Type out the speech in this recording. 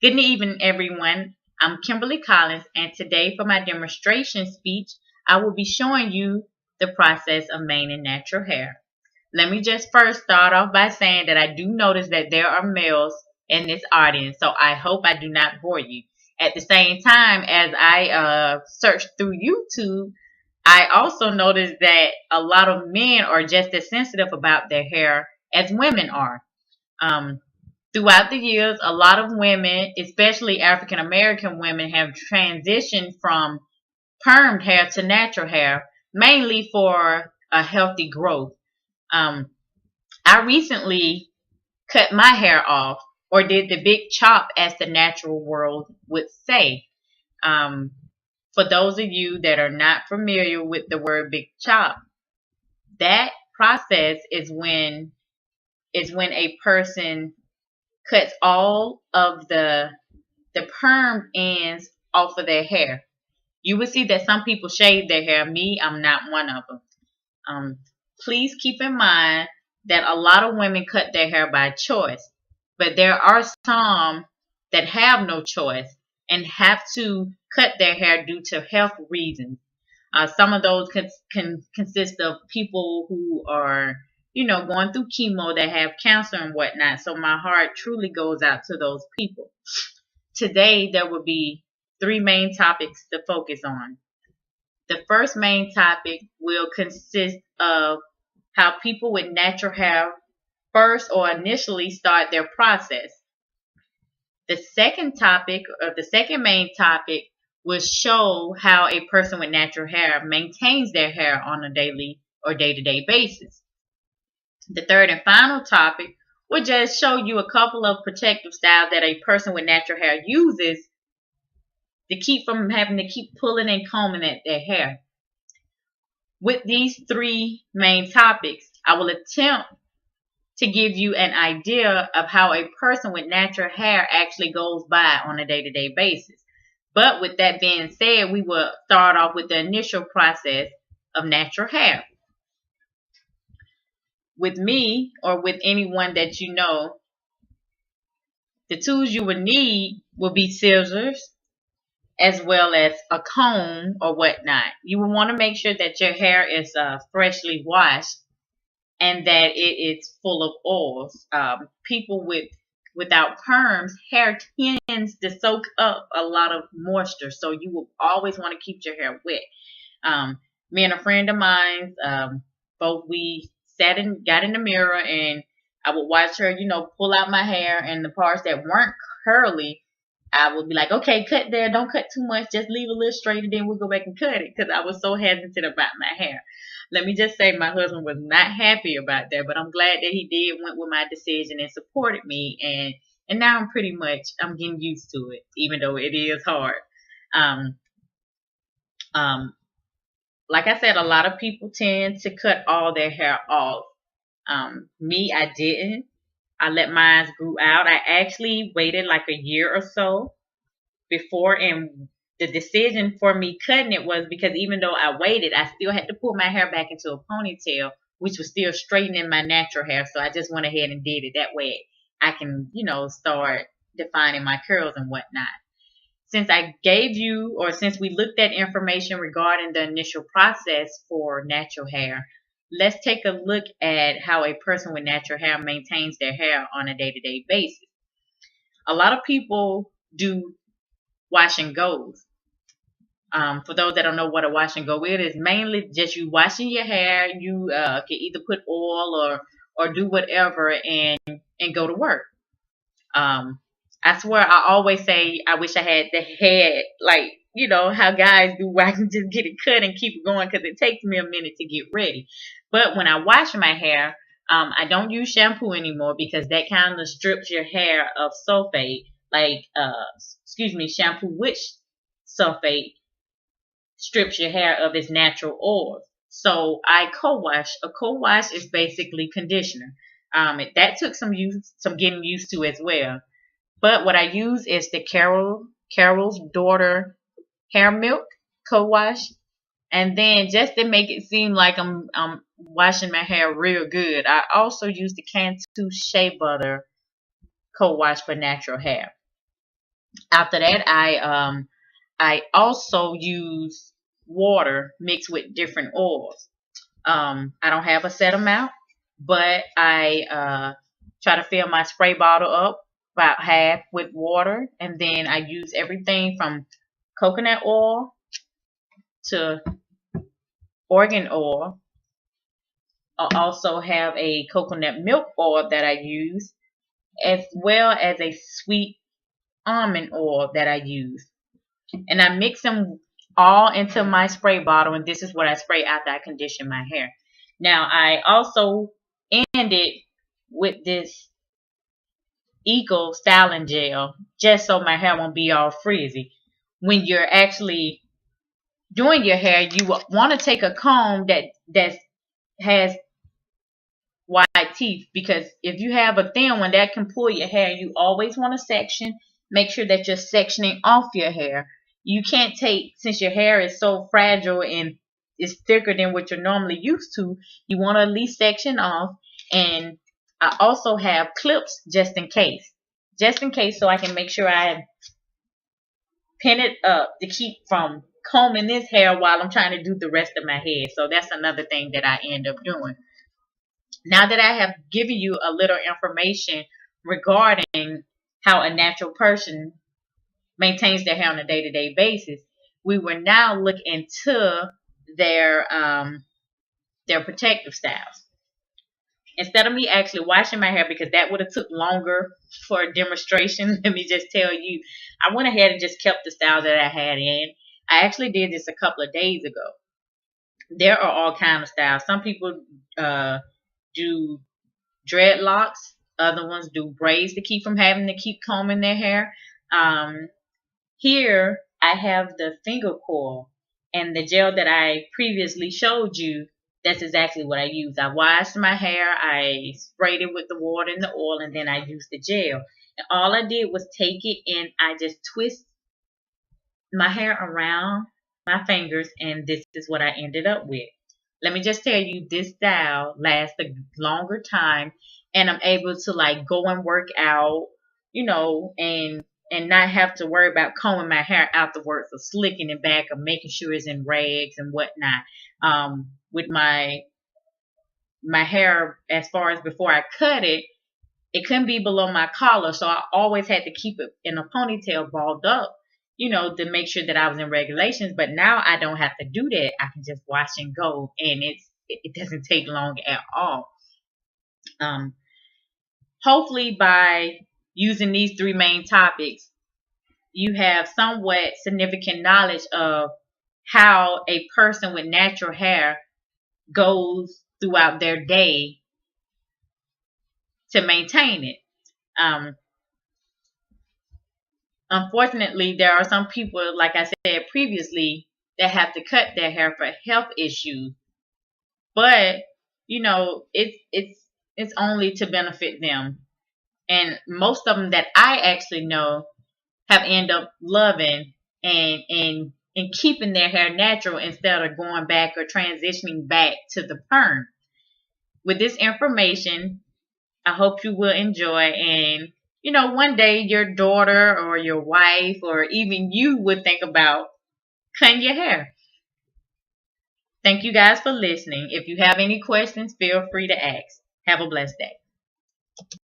Good evening, everyone. I'm Kimberly Collins, and today for my demonstration speech, I will be showing you the process of maintaining natural hair. Let me just first start off by saying that I do notice that there are males in this audience, so I hope I do not bore you. At the same time, as I searched through YouTube, I also noticed that a lot of men are just as sensitive about their hair as women are. Um, Throughout the years, a lot of women, especially African American women, have transitioned from permed hair to natural hair, mainly for a healthy growth. Um, I recently cut my hair off, or did the big chop, as the natural world would say. Um, for those of you that are not familiar with the word big chop, that process is when a person cuts all of the perm ends off of their hair. You will see that some people shave their hair. Me, I'm not one of them. Um, Please keep in mind that a lot of women cut their hair by choice, but there are some that have no choice and have to cut their hair due to health reasons. Some of those can consist of people who are, going through chemo, that have cancer and whatnot. So my heart truly goes out to those people. Today, there will be three main topics to focus on. The first main topic will consist of how people with natural hair first or initially start their process. The second topic, or the second main topic, will show how a person with natural hair maintains their hair on a daily or day-to-day basis. The third and final topic will just show you a couple of protective styles that a person with natural hair uses to keep from having to keep pulling and combing at their hair. With these three main topics, I will attempt to give you an idea of how a person with natural hair actually goes by on a day-to-day basis. But with that being said, we will start off with the initial process of natural hair. With me, or with anyone that you know, the tools you will need will be scissors, as well as a comb or whatnot. You will want to make sure that your hair is freshly washed and that it is full of oils. People without perms, hair tends to soak up a lot of moisture, so you will always want to keep your hair wet. Me and a friend of mine, both we got in the mirror, and I would watch her, pull out my hair, and the parts that weren't curly, I would be like, okay, cut there, don't cut too much, just leave a little straight, and then we'll go back and cut it, because I was so hesitant about my hair. Let me just say, my husband was not happy about that, but I'm glad that he did went with my decision and supported me, and now I'm getting used to it, even though it is hard. Um, um, like I said, a lot of people tend to cut all their hair off. Me, I didn't. I let mine grew out. I actually waited like a year or so before, and the decision for me cutting it was because even though I waited, I still had to put my hair back into a ponytail, which was still straightening my natural hair. So I just went ahead and did it that way. I can, start defining my curls and whatnot. Since I gave you, or since we looked at information regarding the initial process for natural hair, let's take a look at how a person with natural hair maintains their hair on a day-to-day basis. A lot of people do wash and goes. For those that don't know what a wash and go is mainly just you washing your hair. You can either put oil or do whatever and go to work. Um, I swear I always say I wish I had the head, like, how guys do, where I can just get it cut and keep it going, because it takes me a minute to get ready. But when I wash my hair, I don't use shampoo anymore, because that kind of strips your hair of sulfate. Like, shampoo with sulfate strips your hair of its natural oils. So I co-wash. A co-wash is basically conditioner. That took some getting used to as well. But what I use is the Carol's Daughter hair milk co-wash, and then just to make it seem like I'm washing my hair real good, I also use the Cantu Shea Butter co-wash for natural hair. After that, I also use water mixed with different oils. I don't have a set amount, but I try to fill my spray bottle up about half with water, and then I use everything from coconut oil to organ oil. I also have a coconut milk oil that I use, as well as a sweet almond oil that I use. And I mix them all into my spray bottle, and this is what I spray after I condition my hair. Now, I also end it with this Eco styling gel, just so my hair won't be all frizzy. When you're actually doing your hair, you want to take a comb that has wide teeth, because if you have a thin one that can pull your hair, you always want to section. Make sure that you're sectioning off your hair. You can't take, since your hair is so fragile and is thicker than what you're normally used to, you want to at least section off. And I also have clips just in case, so I can make sure I pin it up to keep from combing this hair while I'm trying to do the rest of my head. So that's another thing that I end up doing. Now that I have given you a little information regarding how a natural person maintains their hair on a day-to-day basis, we will now look into their their protective styles. Instead of me actually washing my hair, because that would have took longer for a demonstration, let me just tell you, I went ahead and just kept the style that I had in. I actually did this a couple of days ago. There are all kinds of styles. Some people do dreadlocks. Other ones do braids to keep from having to keep combing their hair. Um, Here I have the finger coil, and the gel that I previously showed you. That's exactly what I used. I washed my hair, I sprayed it with the water and the oil, and then I used the gel. And all I did was take it and I just twist my hair around my fingers, and this is what I ended up with. Let me just tell you, this style lasts a longer time, and I'm able to like go and work out, and not have to worry about combing my hair afterwards or slicking it back or making sure it's in rags and whatnot. With my hair, as far as before I cut it, it couldn't be below my collar, so I always had to keep it in a ponytail balled up, to make sure that I was in regulations. But now I don't have to do that. I can just wash and go, and it doesn't take long at all. Um, Hopefully, by using these three main topics, you have somewhat significant knowledge of how a person with natural hair goes throughout their day to maintain it. Um, Unfortunately, there are some people, like I said previously, that have to cut their hair for health issues. But it's only to benefit them. And most of them that I actually know have ended up loving and keeping their hair natural instead of going back or transitioning back to the perm. With this information, I hope you will enjoy, and one day your daughter or your wife or even you would think about cutting your hair. Thank you guys for listening. If you have any questions, feel free to ask. Have a blessed day.